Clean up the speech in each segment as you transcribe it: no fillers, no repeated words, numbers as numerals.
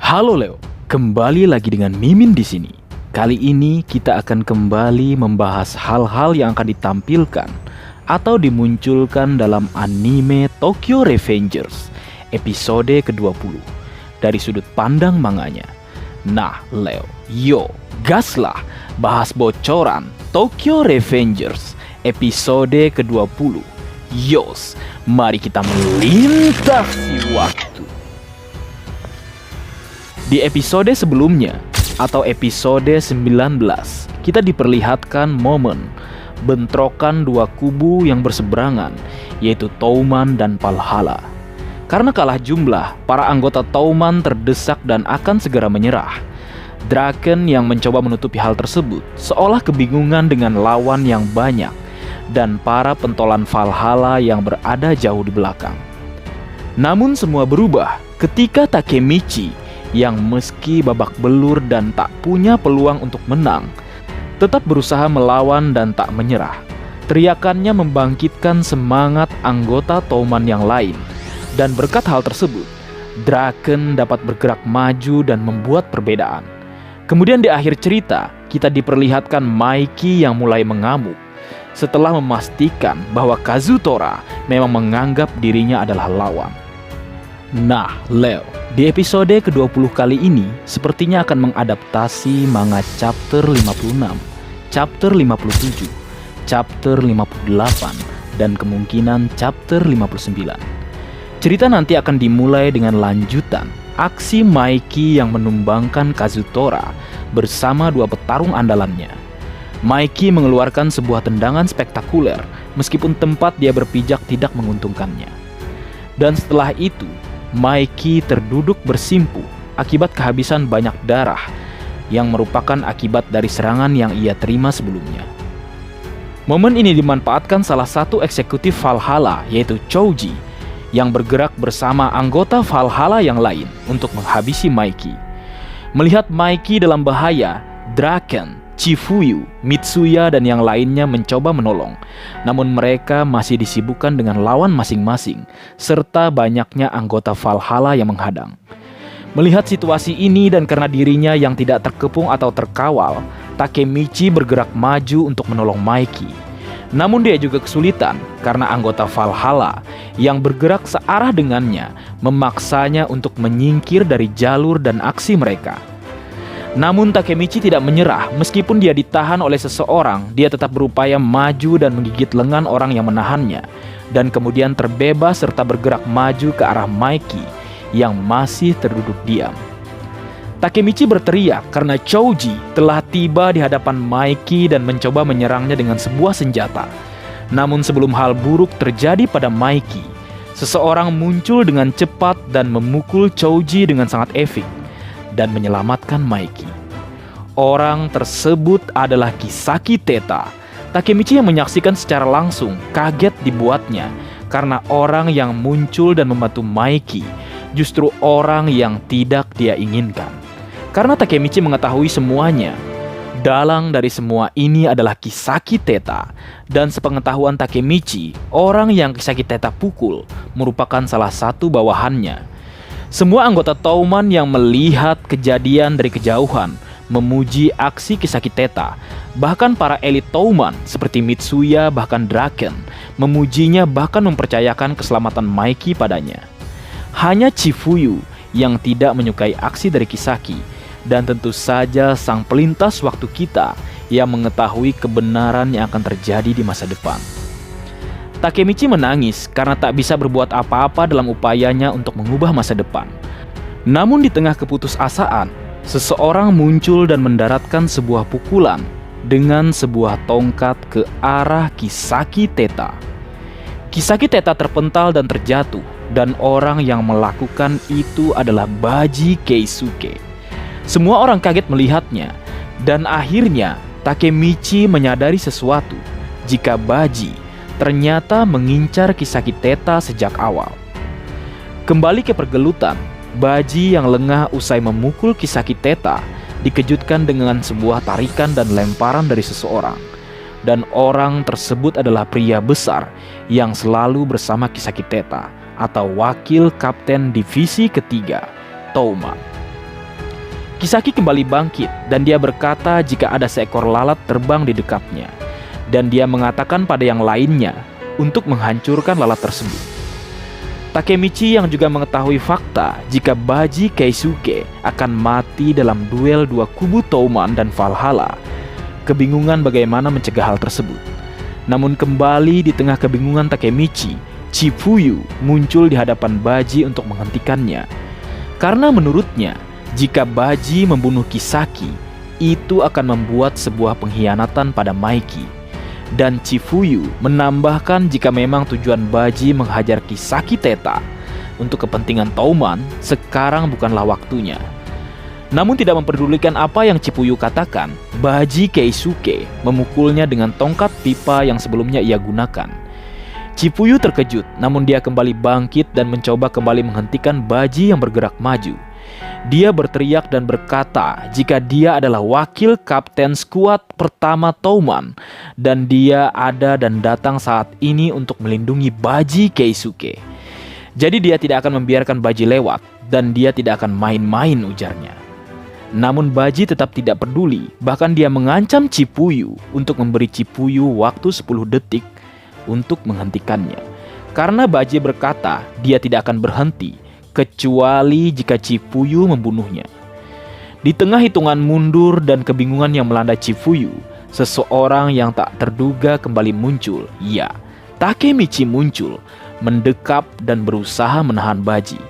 Halo Leo, kembali lagi dengan Mimin di sini. Kali ini kita akan kembali membahas hal-hal yang akan ditampilkan atau dimunculkan dalam anime Tokyo Revengers episode ke-20 dari sudut pandang manganya. Nah Leo, gaslah bahas bocoran Tokyo Revengers episode ke-20. Mari kita melintasi waktu. Di episode sebelumnya, atau episode 19, kita diperlihatkan momen bentrokan dua kubu yang berseberangan, yaitu Touman dan Valhalla. Karena kalah jumlah, para anggota Touman terdesak dan akan segera menyerah. Draken yang mencoba menutupi hal tersebut, seolah kebingungan dengan lawan yang banyak, dan para pentolan Valhalla yang berada jauh di belakang. Namun semua berubah ketika Takemichi yang meski babak belur dan tak punya peluang untuk menang, tetap berusaha melawan dan tak menyerah. Teriakannya membangkitkan semangat anggota Touman yang lain, dan berkat hal tersebut, Draken dapat bergerak maju dan membuat perbedaan. Kemudian di akhir cerita, kita diperlihatkan Maiki yang mulai mengamuk setelah memastikan bahwa Kazutora memang menganggap dirinya adalah lawan. Nah, Leo, di episode ke-20 kali ini sepertinya akan mengadaptasi manga chapter 56, chapter 57, chapter 58, dan kemungkinan chapter 59. Cerita nanti akan dimulai dengan lanjutan aksi Maiki yang menumbangkan Kazutora bersama dua petarung andalannya. Maiki mengeluarkan sebuah tendangan spektakuler meskipun tempat dia berpijak tidak menguntungkannya. Dan setelah itu, Maiki terduduk bersimpuh akibat kehabisan banyak darah yang merupakan akibat dari serangan yang ia terima sebelumnya. Momen ini dimanfaatkan salah satu eksekutif Valhalla, yaitu Choji, yang bergerak bersama anggota Valhalla yang lain untuk menghabisi Maiki. Melihat Maiki dalam bahaya, Draken, Chifuyu, Mitsuya, dan yang lainnya mencoba menolong. Namun mereka masih disibukkan dengan lawan masing-masing, serta banyaknya anggota Valhalla yang menghadang. Melihat situasi ini dan karena dirinya yang tidak terkepung atau terkawal, Takemichi bergerak maju untuk menolong Maiki. Namun dia juga kesulitan karena anggota Valhalla yang bergerak searah dengannya memaksanya untuk menyingkir dari jalur dan aksi mereka. Namun Takemichi tidak menyerah. Meskipun dia ditahan oleh seseorang, dia tetap berupaya maju dan menggigit lengan orang yang menahannya, dan kemudian terbebas serta bergerak maju ke arah Maiki yang masih terduduk diam. Takemichi berteriak karena Choji telah tiba di hadapan Maiki dan mencoba menyerangnya dengan sebuah senjata. Namun sebelum hal buruk terjadi pada Maiki, seseorang muncul dengan cepat dan memukul Choji dengan sangat epik dan menyelamatkan Maiki. Orang tersebut adalah Kisaki Teta. Takemichi yang menyaksikan secara langsung kaget dibuatnya karena orang yang muncul dan membantu Maiki justru orang yang tidak dia inginkan. Karena Takemichi mengetahui semuanya, dalang dari semua ini adalah Kisaki Teta. Dan sepengetahuan Takemichi, orang yang Kisaki Teta pukul merupakan salah satu bawahannya. Semua anggota Touman yang melihat kejadian dari kejauhan memuji aksi Kisaki Teta. Bahkan para elit Touman seperti Mitsuya bahkan Draken memujinya, bahkan mempercayakan keselamatan Maiki padanya. Hanya Chifuyu yang tidak menyukai aksi dari Kisaki, dan tentu saja sang pelintas waktu kita yang mengetahui kebenaran yang akan terjadi di masa depan. Takemichi menangis karena tak bisa berbuat apa-apa dalam upayanya untuk mengubah masa depan. Namun di tengah keputusasaan, seseorang muncul dan mendaratkan sebuah pukulan dengan sebuah tongkat ke arah Kisaki Teta. Kisaki Teta terpental dan terjatuh, dan orang yang melakukan itu adalah Baji Keisuke. Semua orang kaget melihatnya, dan akhirnya Takemichi menyadari sesuatu, jika Baji ternyata mengincar Kisaki Teta sejak awal. Kembali ke pergelutan, Baji yang lengah usai memukul Kisaki Teta dikejutkan dengan sebuah tarikan dan lemparan dari seseorang. Dan orang tersebut adalah pria besar yang selalu bersama Kisaki Teta, atau wakil kapten divisi ketiga, Touman. Kisaki kembali bangkit dan dia berkata jika ada seekor lalat terbang di dekatnya. Dan dia mengatakan pada yang lainnya untuk menghancurkan lalat tersebut. Takemichi yang juga mengetahui fakta jika Baji Keisuke akan mati dalam duel dua kubu Touman dan Valhalla, kebingungan bagaimana mencegah hal tersebut. Namun kembali di tengah kebingungan Takemichi, Chifuyu muncul di hadapan Baji untuk menghentikannya. Karena menurutnya, jika Baji membunuh Kisaki, itu akan membuat sebuah pengkhianatan pada Maiki. Dan Chifuyu menambahkan jika memang tujuan Baji menghajar Kisaki Teta untuk kepentingan Touman, sekarang bukanlah waktunya. Namun tidak memperdulikan apa yang Chifuyu katakan, Baji Keisuke memukulnya dengan tongkat pipa yang sebelumnya ia gunakan. Chifuyu terkejut, namun dia kembali bangkit dan mencoba kembali menghentikan Baji yang bergerak maju. Dia berteriak dan berkata jika dia adalah wakil kapten skuad pertama Touman dan dia ada dan datang saat ini untuk melindungi Baji Keisuke. Jadi dia tidak akan membiarkan Baji lewat dan dia tidak akan main-main, ujarnya. Namun Baji tetap tidak peduli, bahkan dia mengancam Chifuyu untuk memberi Chifuyu waktu 10 detik untuk menghentikannya. Karena Baji berkata dia tidak akan berhenti kecuali jika Chifuyu membunuhnya. Di tengah hitungan mundur dan kebingungan yang melanda Chifuyu, seseorang yang tak terduga kembali muncul. Ya, Takemichi muncul, mendekap dan berusaha menahan Baji.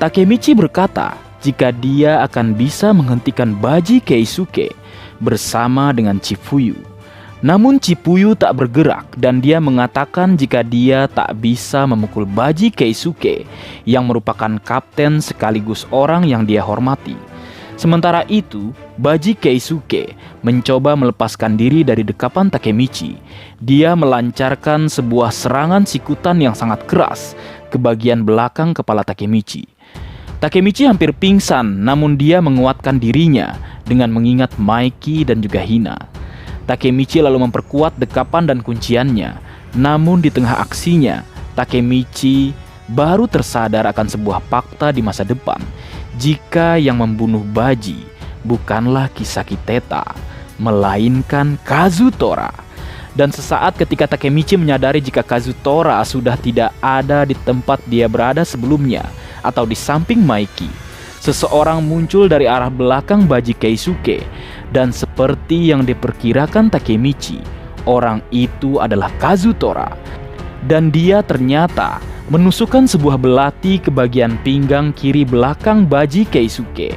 Takemichi berkata jika dia akan bisa menghentikan Baji Keisuke bersama dengan Chifuyu. Namun Chifuyu tak bergerak dan dia mengatakan jika dia tak bisa memukul Baji Keisuke yang merupakan kapten sekaligus orang yang dia hormati. Sementara itu, Baji Keisuke mencoba melepaskan diri dari dekapan Takemichi. Dia melancarkan sebuah serangan sikutan yang sangat keras ke bagian belakang kepala Takemichi. Takemichi hampir pingsan, namun dia menguatkan dirinya dengan mengingat Maiki dan juga Hina. Takemichi lalu memperkuat dekapan dan kunciannya. Namun di tengah aksinya, Takemichi baru tersadar akan sebuah fakta di masa depan. Jika yang membunuh Baji bukanlah Kisaki Teta, melainkan Kazutora. Dan sesaat ketika Takemichi menyadari jika Kazutora sudah tidak ada di tempat dia berada sebelumnya atau di samping Maiki, seseorang muncul dari arah belakang Baji Keisuke. Dan seperti yang diperkirakan Takemichi, orang itu adalah Kazutora. Dan dia ternyata menusukkan sebuah belati ke bagian pinggang kiri belakang Baji Keisuke.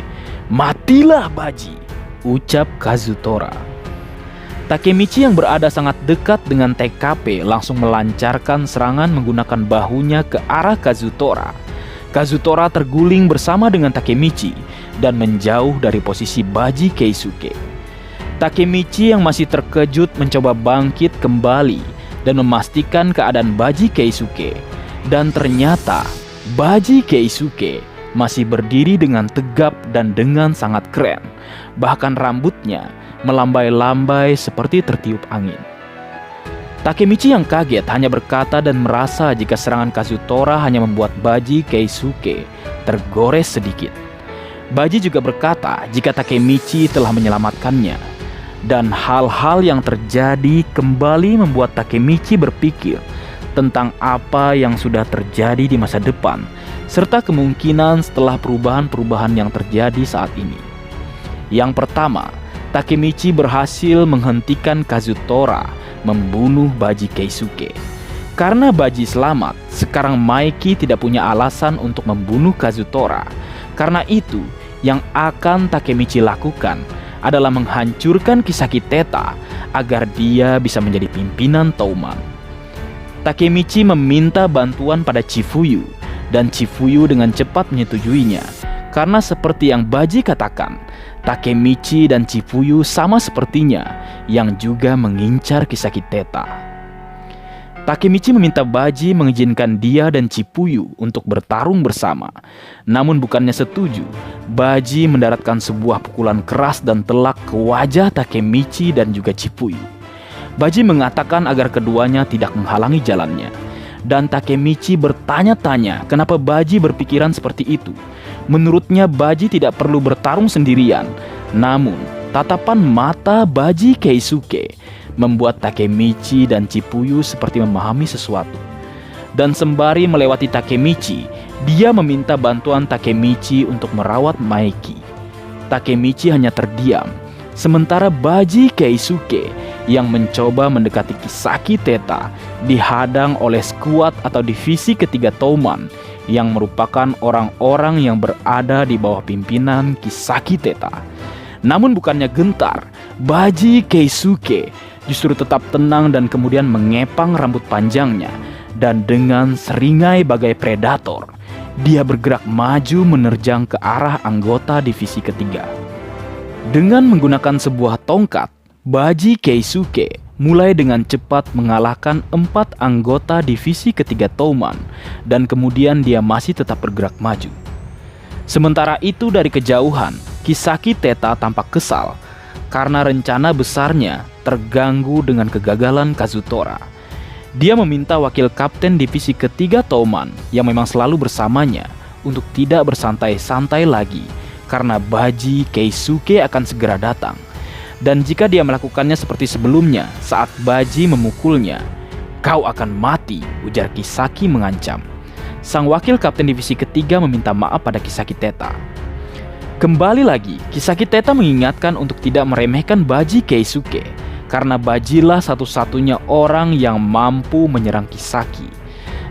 "Matilah Baji," ucap Kazutora. Takemichi yang berada sangat dekat dengan TKP langsung melancarkan serangan menggunakan bahunya ke arah Kazutora. Kazutora terguling bersama dengan Takemichi dan menjauh dari posisi Baji Keisuke. Takemichi yang masih terkejut mencoba bangkit kembali dan memastikan keadaan Baji Keisuke. Dan ternyata Baji Keisuke masih berdiri dengan tegap dan dengan sangat keren. Bahkan rambutnya melambai-lambai seperti tertiup angin. Takemichi yang kaget hanya berkata dan merasa jika serangan Kazutora hanya membuat Baji Keisuke tergores sedikit. Baji juga berkata jika Takemichi telah menyelamatkannya. Dan hal-hal yang terjadi kembali membuat Takemichi berpikir tentang apa yang sudah terjadi di masa depan, serta kemungkinan setelah perubahan-perubahan yang terjadi saat ini. Yang pertama, Takemichi berhasil menghentikan Kazutora membunuh Baji Keisuke. Karena Baji selamat, sekarang Maiki tidak punya alasan untuk membunuh Kazutora. Karena itu, yang akan Takemichi lakukan adalah menghancurkan Kisaki Teta agar dia bisa menjadi pimpinan Touman. Takemichi meminta bantuan pada Chifuyu, dan Chifuyu dengan cepat menyetujuinya. Karena seperti yang Baji katakan, Takemichi dan Chifuyu sama sepertinya yang juga mengincar Kisaki Teta. Takemichi meminta Baji mengizinkan dia dan Chifuyu untuk bertarung bersama. Namun bukannya setuju, Baji mendaratkan sebuah pukulan keras dan telak ke wajah Takemichi dan juga Chifuyu. Baji mengatakan agar keduanya tidak menghalangi jalannya. Dan Takemichi bertanya-tanya kenapa Baji berpikiran seperti itu. Menurutnya Baji tidak perlu bertarung sendirian. Namun tatapan mata Baji Keisuke membuat Takemichi dan Chipuyu seperti memahami sesuatu. Dan sembari melewati Takemichi, dia meminta bantuan Takemichi untuk merawat Maeki. Takemichi hanya terdiam, sementara Baji Keisuke yang mencoba mendekati Kisaki Teta dihadang oleh skuad atau divisi ketiga Touman yang merupakan orang-orang yang berada di bawah pimpinan Kisaki Teta. Namun bukannya gentar, Baji Keisuke justru tetap tenang dan kemudian mengepang rambut panjangnya. Dan dengan seringai bagai predator, dia bergerak maju menerjang ke arah anggota divisi ketiga. Dengan menggunakan sebuah tongkat, Baji Keisuke mulai dengan cepat mengalahkan 4 anggota divisi ketiga Touman, dan kemudian dia masih tetap bergerak maju. Sementara itu dari kejauhan, Kisaki Teta tampak kesal karena rencana besarnya terganggu dengan kegagalan Kazutora. Dia meminta wakil kapten divisi ketiga Touman yang memang selalu bersamanya untuk tidak bersantai-santai lagi karena Baji Keisuke akan segera datang. Dan jika dia melakukannya seperti sebelumnya saat Baji memukulnya, "Kau akan mati," ujar Kisaki mengancam. Sang wakil kapten divisi ketiga meminta maaf pada Kisaki Teta. Kembali lagi, Kisaki Teta mengingatkan untuk tidak meremehkan Baji Keisuke, karena Bajilah satu-satunya orang yang mampu menyerang Kisaki.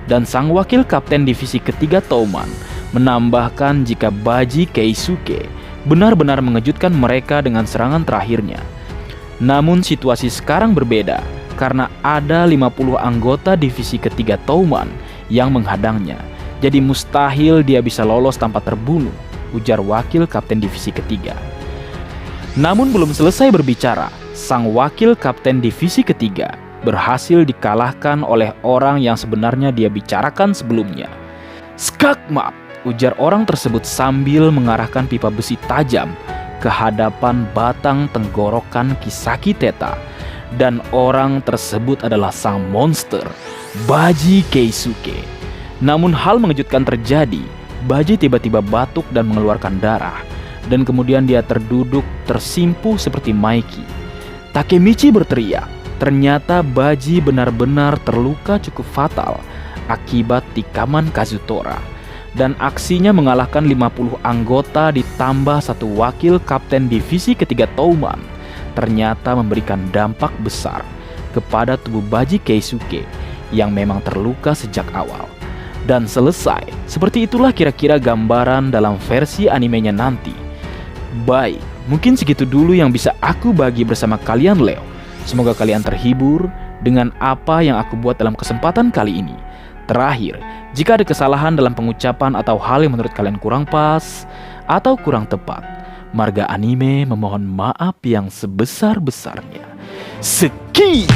Dan sang wakil kapten divisi ketiga Touman menambahkan jika Baji Keisuke benar-benar mengejutkan mereka dengan serangan terakhirnya. Namun situasi sekarang berbeda karena ada 50 anggota divisi ketiga Touman yang menghadangnya. Jadi mustahil dia bisa lolos tanpa terbunuh, ujar wakil kapten divisi ketiga. Namun belum selesai berbicara, sang wakil kapten divisi ketiga berhasil dikalahkan oleh orang yang sebenarnya dia bicarakan sebelumnya. "Skakmat," ujar orang tersebut sambil mengarahkan pipa besi tajam ke hadapan batang tenggorokan Kisaki Teta. Dan orang tersebut adalah sang monster, Baji Keisuke. Namun hal mengejutkan terjadi. Baji tiba-tiba batuk dan mengeluarkan darah. Dan kemudian dia terduduk tersimpuh seperti Maeki. Takemichi berteriak. Ternyata Baji benar-benar terluka cukup fatal akibat tikaman Kazutora. Dan aksinya mengalahkan 50 anggota ditambah 1 wakil kapten divisi ketiga Touman ternyata memberikan dampak besar kepada tubuh Baji Keisuke yang memang terluka sejak awal. Dan selesai. Seperti itulah kira-kira gambaran dalam versi animenya nanti. Baik, mungkin segitu dulu yang bisa aku bagi bersama kalian Leo. Semoga kalian terhibur dengan apa yang aku buat dalam kesempatan kali ini. Terakhir, jika ada kesalahan dalam pengucapan atau hal yang menurut kalian kurang pas atau kurang tepat, Marga Anime memohon maaf yang sebesar-besarnya. Sekian.